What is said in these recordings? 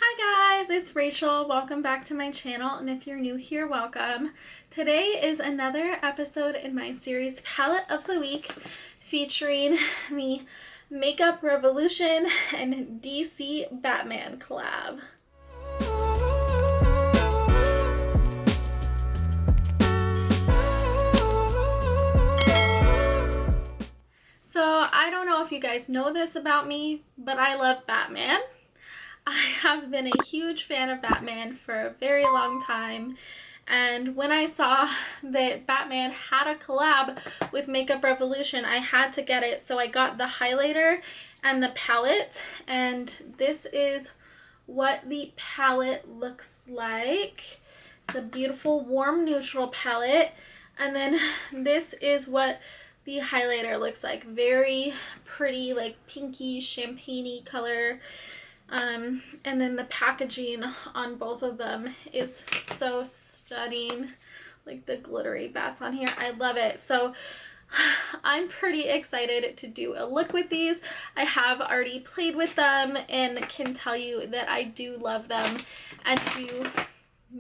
Hi guys, it's Rachel. Welcome back to my channel, and if you're new here, welcome. Today is another episode in my series Palette of the Week featuring the Makeup Revolution and DC Batman collab. So I don't know if you guys know this about me, but I love Batman. I have been a huge fan of Batman for a very long time, and when I saw that Batman had a collab with Makeup Revolution, I had to get it. So I got the highlighter and the palette, and this is what the palette looks like. It's a beautiful warm neutral palette, and then this is what the highlighter looks like. Very pretty, like pinky champagne-y color. And then the packaging on both of them is so stunning, like the glittery bats on here. I love it. So I'm pretty excited to do a look with these. I have already played with them and can tell you that I do love them and do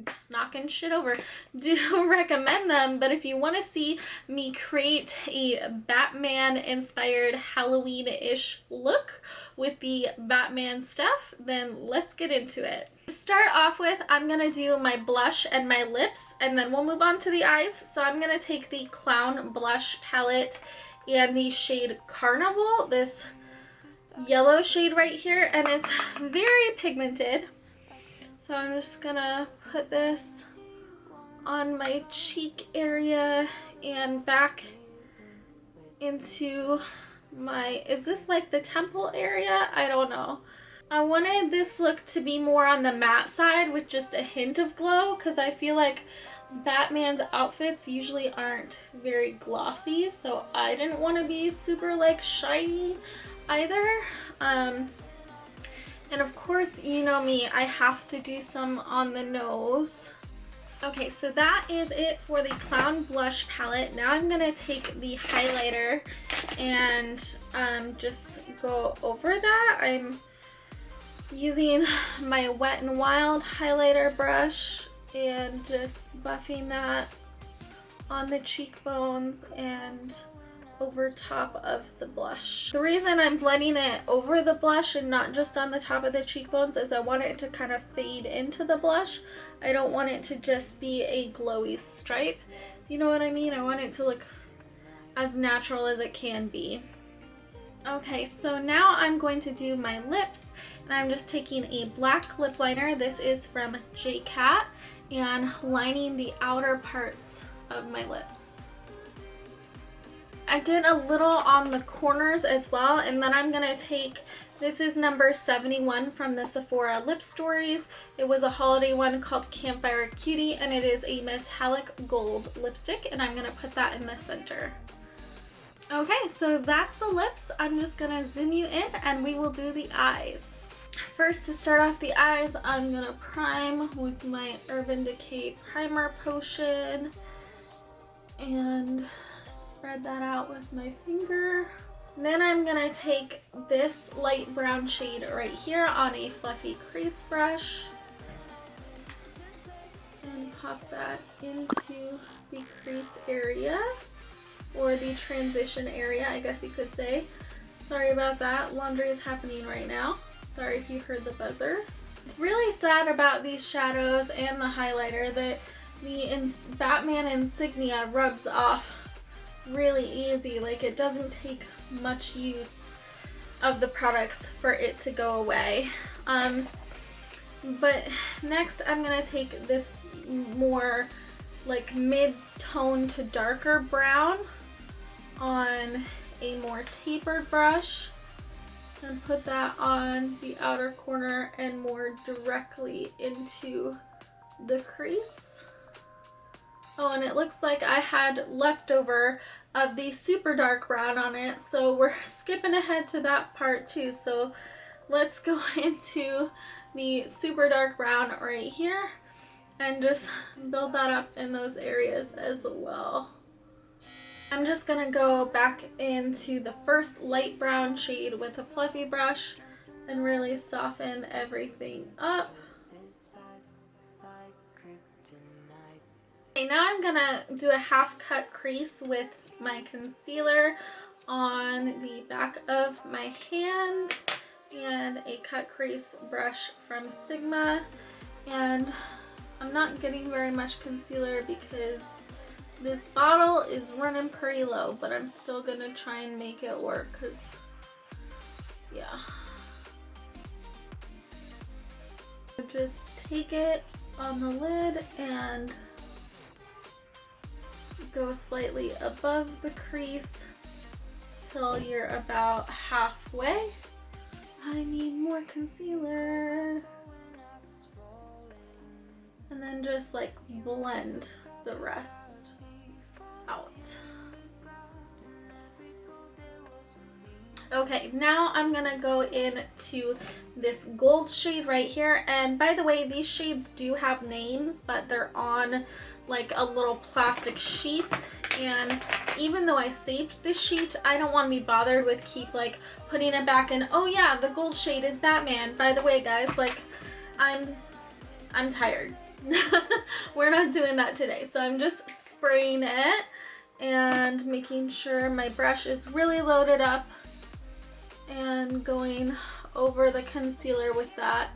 just knocking shit over. Do recommend them, but if you want to see me create a Batman inspired Halloween-ish look with the Batman stuff, then let's get into it. To start off with, I'm gonna do my blush and my lips, and then we'll move on to the eyes. So I'm gonna take the Clown Blush palette and the shade Carnival, this yellow shade right here, and it's very pigmented. So I'm just gonna put this on my cheek area and back into my, is this like the temple area? I don't know. I wanted this look to be more on the matte side with just a hint of glow, because I feel like Batman's outfits usually aren't very glossy, so I didn't want to be super like shiny either. And of course, you know me, I have to do some on the nose. Okay, so that is it for the Clown Blush palette. Now I'm gonna take the highlighter and just go over that. I'm using my Wet n Wild highlighter brush and just buffing that on the cheekbones and over top of the blush. The reason I'm blending it over the blush and not just on the top of the cheekbones is I want it to kind of fade into the blush. I don't want it to just be a glowy stripe. You know what I mean? I want it to look as natural as it can be. Okay, so now I'm going to do my lips, and I'm just taking a black lip liner. This is from JCat, and lining the outer parts of my lips. I did a little on the corners as well, and then I'm gonna take, this is number 71 from the Sephora Lip Stories. It was a holiday one called Campfire Cutie, and it is a metallic gold lipstick, and I'm gonna put that in the center. Okay, so that's the lips. I'm just gonna zoom you in and we will do the eyes. First, to start off the eyes, I'm gonna prime with my Urban Decay Primer Potion and spread that out with my finger. And then I'm gonna take this light brown shade right here on a fluffy crease brush and pop that into the crease area, or the transition area, I guess you could say. Sorry about that, laundry is happening right now. Sorry if you heard the buzzer. It's really sad about these shadows and the highlighter that the Batman insignia rubs off really easy. Like, it doesn't take much use of the products for it to go away. But next I'm gonna take this more like mid-tone to darker brown on a more tapered brush and put that on the outer corner and more directly into the crease. Oh, and it looks like I had leftover of the super dark brown on it, so we're skipping ahead to that part too. So let's go into the super dark brown right here and just build that up in those areas as well. I'm just gonna go back into the first light brown shade with a fluffy brush and really soften everything up. Okay, now I'm gonna do a half cut crease with my concealer on the back of my hand and a cut crease brush from Sigma. And I'm not getting very much concealer because this bottle is running pretty low, but I'm still gonna try and make it work because, yeah. Just take it on the lid and go slightly above the crease till you're about halfway. I need more concealer. And then just like blend the rest out. Okay, now I'm gonna go into this gold shade right here. And by the way, these shades do have names, but they're on like a little plastic sheet. And even though I saved this sheet, I don't want to be bothered with keep like putting it back in. Oh yeah, the gold shade is Batman. By the way, guys, like I'm tired. We're not doing that today. So I'm just spraying it and making sure my brush is really loaded up and going over the concealer with that.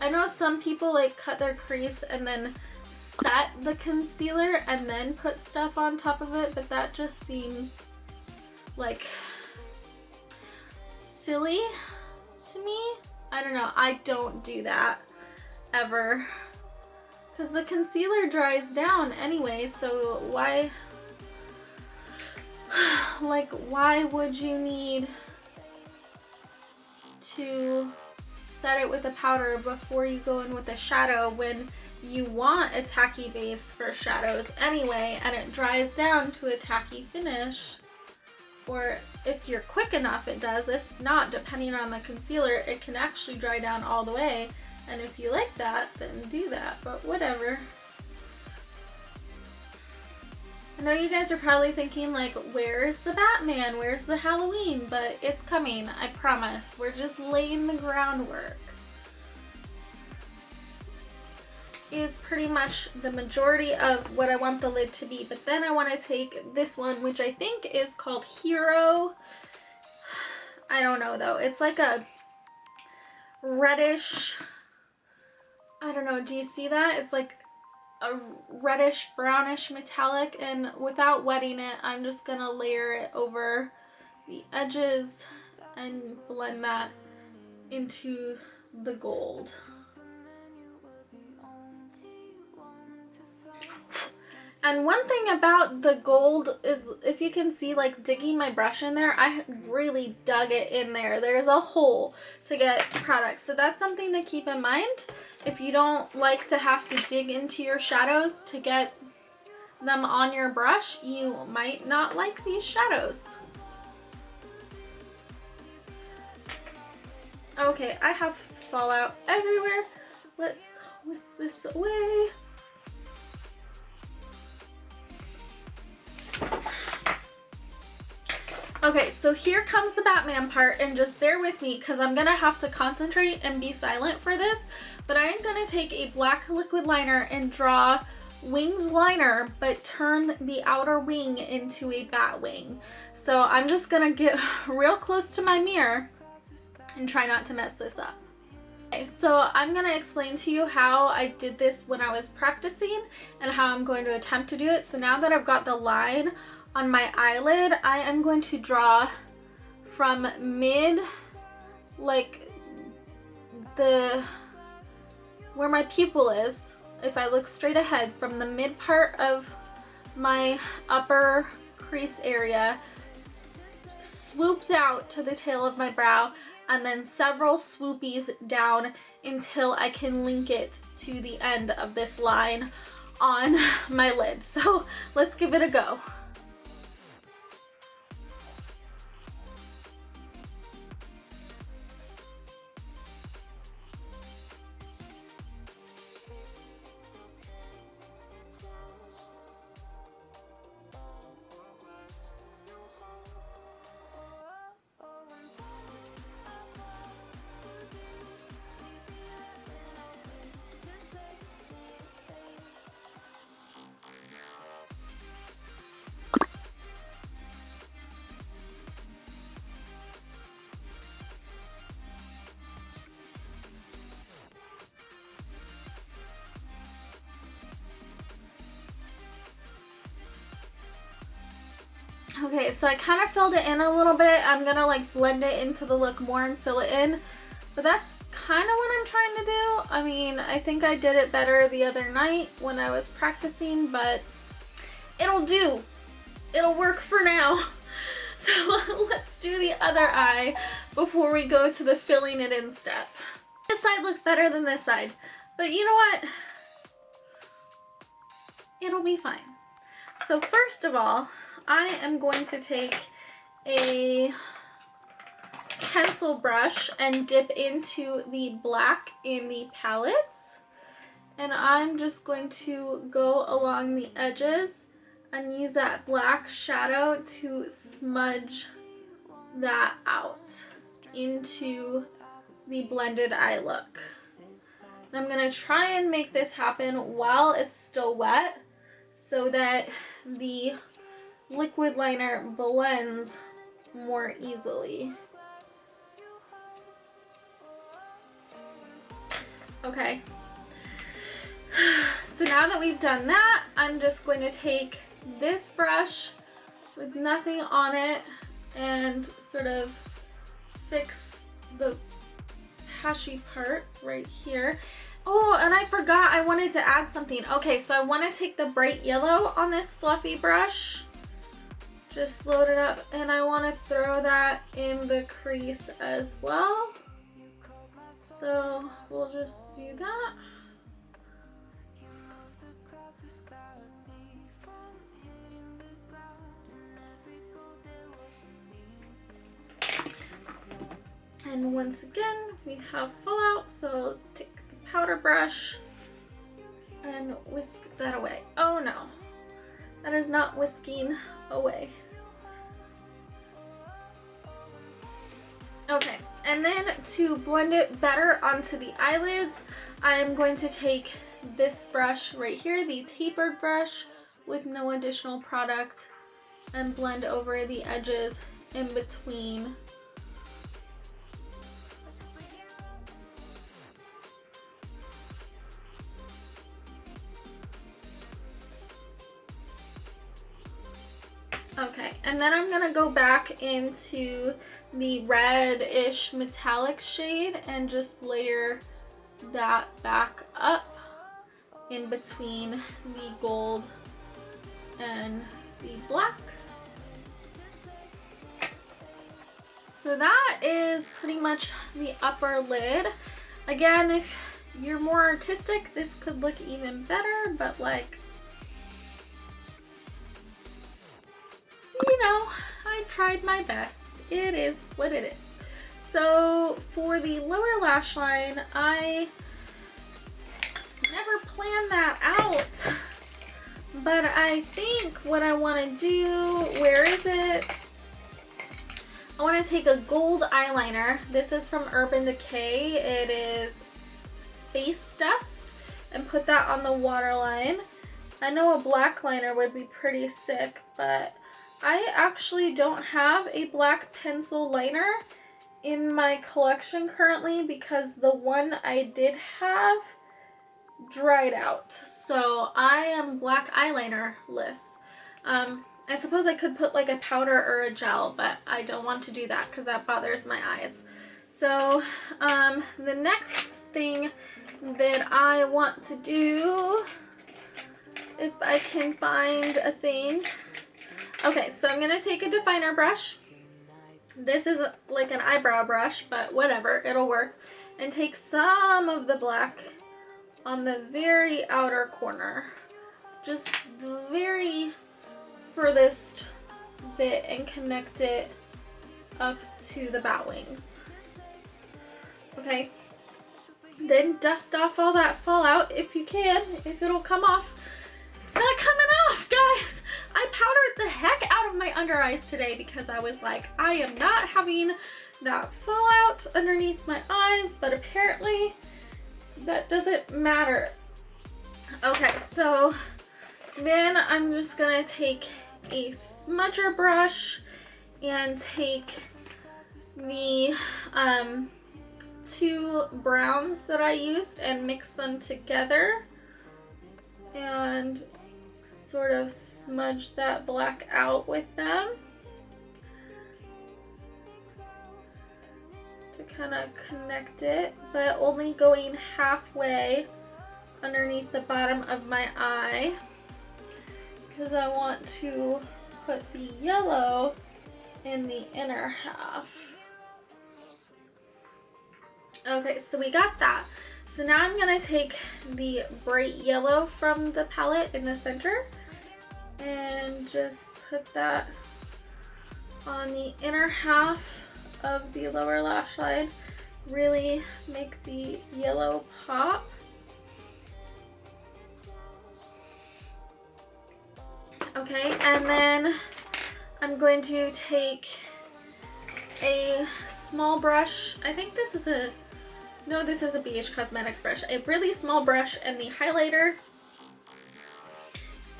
I know some people like cut their crease and then set the concealer and then put stuff on top of it, but that just seems like silly to me. I don't know. I don't do that ever because the concealer dries down anyway, so why like why would you need to set it with a powder before you go in with a shadow when you want a tacky base for shadows anyway, and it dries down to a tacky finish? Or if you're quick enough, it does. If not, depending on the concealer, it can actually dry down all the way. And if you like that, then do that, but whatever. I know you guys are probably thinking like, where's the Batman? Where's the Halloween? But it's coming, I promise. We're just laying the groundwork. Is pretty much the majority of what I want the lid to be. But then I want to take this one, which I think is called Hero. I don't know though. It's like a reddish, I don't know, do you see that? It's like a reddish brownish metallic, and without wetting it, I'm just gonna layer it over the edges and blend that into the gold. And one thing about the gold is, if you can see, like digging my brush in there, I really dug it in there. There's a hole to get product. So that's something to keep in mind. If you don't like to have to dig into your shadows to get them on your brush, you might not like these shadows. Okay, I have fallout everywhere. Let's whisk this away. Okay, so here comes the Batman part, and just bear with me because I'm gonna have to concentrate and be silent for this, but I am gonna take a black liquid liner and draw wings liner, but turn the outer wing into a bat wing. So I'm just gonna get real close to my mirror and try not to mess this up. Okay, so I'm gonna explain to you how I did this when I was practicing and how I'm going to attempt to do it. So now that I've got the line on my eyelid, I am going to draw from mid, like where my pupil is. If I look straight ahead from the mid part of my upper crease area, swooped out to the tail of my brow, and then several swoopies down until I can link it to the end of this line on my lid. So let's give it a go. Okay, so I kind of filled it in a little bit. I'm gonna like blend it into the look more and fill it in. But that's kind of what I'm trying to do. I mean, I think I did it better the other night when I was practicing, but it'll do. It'll work for now. So let's do the other eye before we go to the filling it in step. This side looks better than this side, but you know what? It'll be fine. So first of all, I am going to take a pencil brush and dip into the black in the palettes, and I'm just going to go along the edges and use that black shadow to smudge that out into the blended eye look. And I'm gonna try and make this happen while it's still wet so that the liquid liner blends more easily. Okay, so now that we've done that, I'm just going to take this brush with nothing on it and sort of fix the patchy parts right here. Oh, and I forgot I wanted to add something. Okay, so I want to take the bright yellow on this fluffy brush, just load it up, and I want to throw that in the crease as well. So we'll just do that. And once again, we have fallout, so let's take the powder brush and whisk that away. Oh no, that is not whisking away. Okay, and then to blend it better onto the eyelids, I'm going to take this brush right here, the tapered brush with no additional product, and blend over the edges in between. Okay, and then I'm gonna go back into the red-ish metallic shade and just layer that back up in between the gold and the black. So that is pretty much the upper lid. Again, if you're more artistic, this could look even better, but like, you know, I tried my best. It is what it is. So for the lower lash line, I never planned that out, but I think what I want to do, where is it? I want to take a gold eyeliner. This is from Urban Decay. It is Space Dust, and put that on the waterline. I know a black liner would be pretty sick, but I actually don't have a black pencil liner in my collection currently because the one I did have dried out. So I am black eyeliner-less. I suppose I could put like a powder or a gel, but I don't want to do that because that bothers my eyes. So the next thing that I want to do, if I can find a thing. Okay, so I'm gonna take a definer brush. This is like an eyebrow brush, but whatever, it'll work. And take some of the black on the very outer corner. Just the very furthest bit and connect it up to the bat wings. Okay, then dust off all that fallout if you can, if it'll come off. It's not coming off, guys. I powdered the heck out of my under eyes today because I was like, I am not having that fallout underneath my eyes, but apparently that doesn't matter. Okay, so then I'm just gonna take a smudger brush and take the two browns that I used and mix them together and sort of smudge that black out with them to kind of connect it, but only going halfway underneath the bottom of my eye because I want to put the yellow in the inner half. Okay, so we got that. So now I'm gonna take the bright yellow from the palette in the center and just put that on the inner half of the lower lash line. Really make the yellow pop. Okay, and then I'm going to take a small brush. I think this is a, no, this is a BH Cosmetics brush. A really small brush and the highlighter.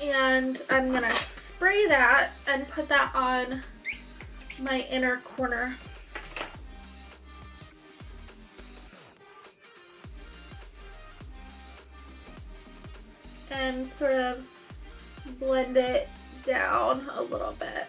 And I'm gonna spray that and put that on my inner corner. And sort of blend it down a little bit.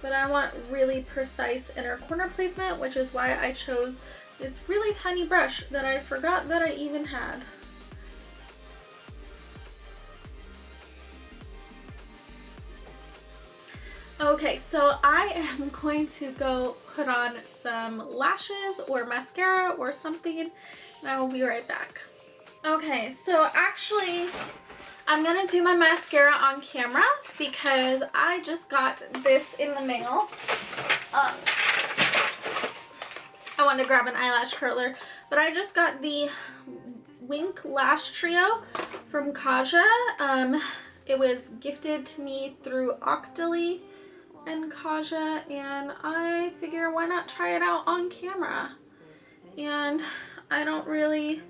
But I want really precise inner corner placement, which is why I chose this really tiny brush that I forgot that I even had. Okay, so I am going to go put on some lashes or mascara or something, and I will be right back. Okay, so actually I'm gonna do my mascara on camera because I just got this in the mail. I wanted to grab an eyelash curler, but I just got the Wink Lash Trio from Kaja. It was gifted to me through Octoly and Kaja, and I figure why not try it out on camera. And I don't really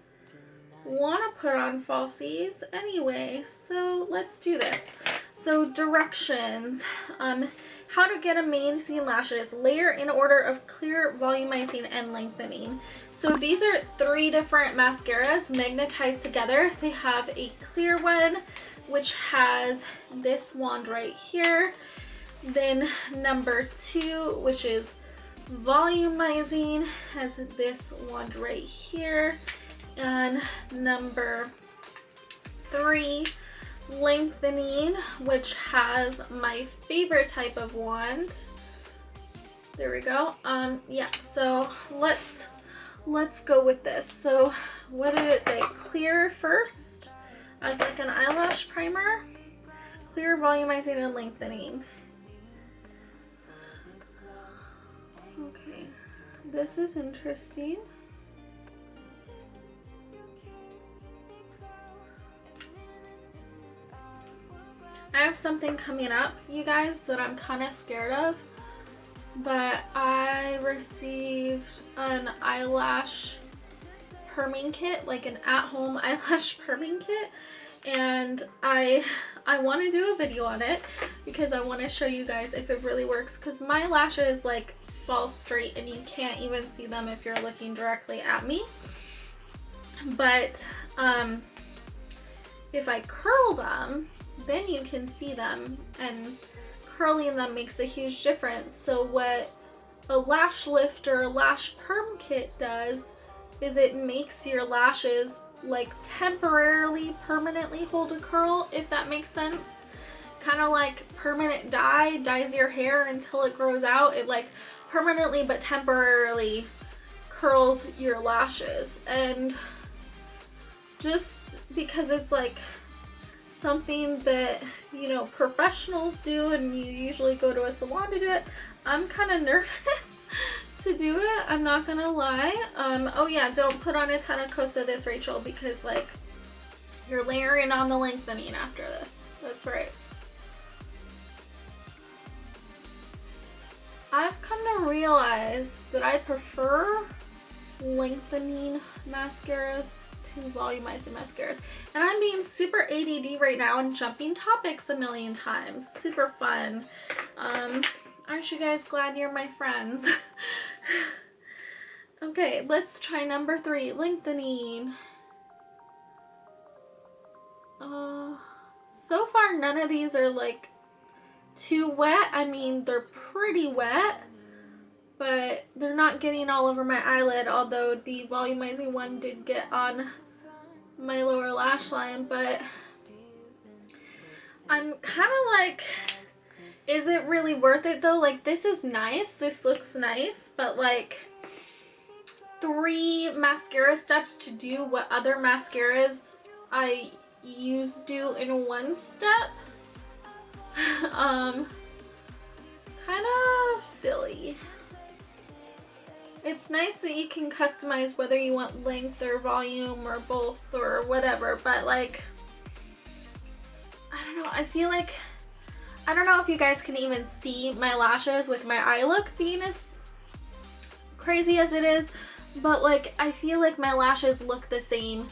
want to put on falsies anyway, so let's do this. So directions, how to get amazing lashes: layer in order of clear, volumizing, and lengthening. So these are 3 different mascaras magnetized together. They have a clear one which has this wand right here, then number 2, which is volumizing, has this wand right here, and number 3, lengthening, which has my favorite type of wand. There we go. Yeah, so let's go with this. So what did it say? Clear first as like an eyelash primer, clear, volumizing, and lengthening. Okay, this is interesting. I have something coming up, you guys, that I'm kind of scared of, but I received an eyelash perming kit, like an at-home eyelash perming kit, and I want to do a video on it because I want to show you guys if it really works, because my lashes like fall straight and you can't even see them if you're looking directly at me. But if I curl them, then you can see them, and curling them makes a huge difference. So what a lash lift or a lash perm kit does is it makes your lashes like temporarily, permanently hold a curl, if that makes sense. Kind of like permanent dye dyes your hair until it grows out. It like permanently but temporarily curls your lashes. And just because it's like something that, you know, professionals do and you usually go to a salon to do it, I'm kind of nervous to do it, I'm not gonna lie. Oh yeah, don't put on a ton of coats of this, Rachel, because like you're layering on the lengthening after this. That's right. I've come to realize that I prefer lengthening mascaras to volumizing mascaras. And I'm being super ADD right now and jumping topics a million times. Super fun. Aren't you guys glad you're my friends? Okay, let's try number 3, lengthening. So far, none of these are like too wet. I mean, they're pretty wet, but they're not getting all over my eyelid, although the volumizing one did get on my lower lash line. But I'm kind of like, is it really worth it though? Like, this is nice, this looks nice, but like 3 mascara steps to do what other mascaras I use do in 1 step, kind of silly. It's nice that you can customize whether you want length or volume or both or whatever, but like, I don't know, I feel like, I don't know if you guys can even see my lashes with my eye look being as crazy as it is, but like, I feel like my lashes look the same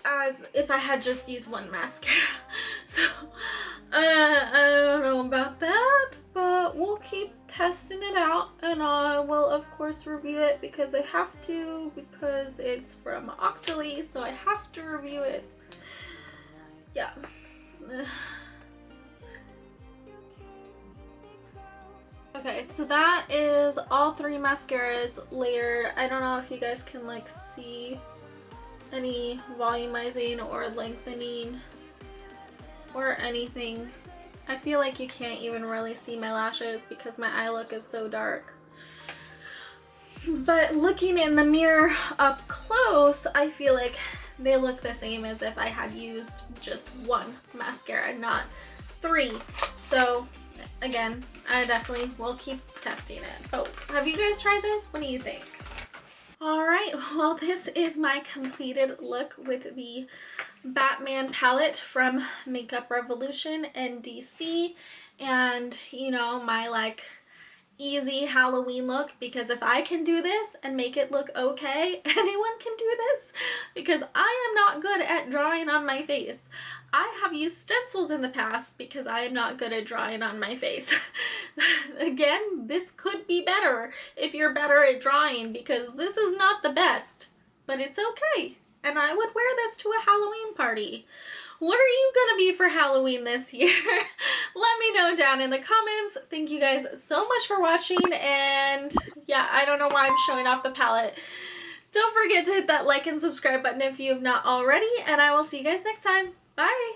as if I had just used 1 mascara. So, I don't know about that, but we'll keep testing it out, and I will of course review it because I have to, because it's from Octoly, so I have to review it. Yeah. Okay, so that is all 3 mascaras layered. I don't know if you guys can like see any volumizing or lengthening or anything. I feel like you can't even really see my lashes because my eye look is so dark. But looking in the mirror up close, I feel like they look the same as if I had used just 1 mascara, not 3. So again, I definitely will keep testing it. Oh, have you guys tried this? What do you think? Alright, well, this is my completed look with the Batman palette from Makeup Revolution in DC, and you know, my like easy Halloween look, because if I can do this and make it look okay, anyone can do this, because I am not good at drawing on my face. I have used stencils in the past because I am not good at drawing on my face. Again, this could be better if you're better at drawing, because this is not the best, but it's okay. And I would wear this to a Halloween party. What are you gonna be for Halloween this year? Let me know down in the comments. Thank you guys so much for watching, and yeah, I don't know why I'm showing off the palette. Don't forget to hit that like and subscribe button if you have not already, and I will see you guys next time. Bye!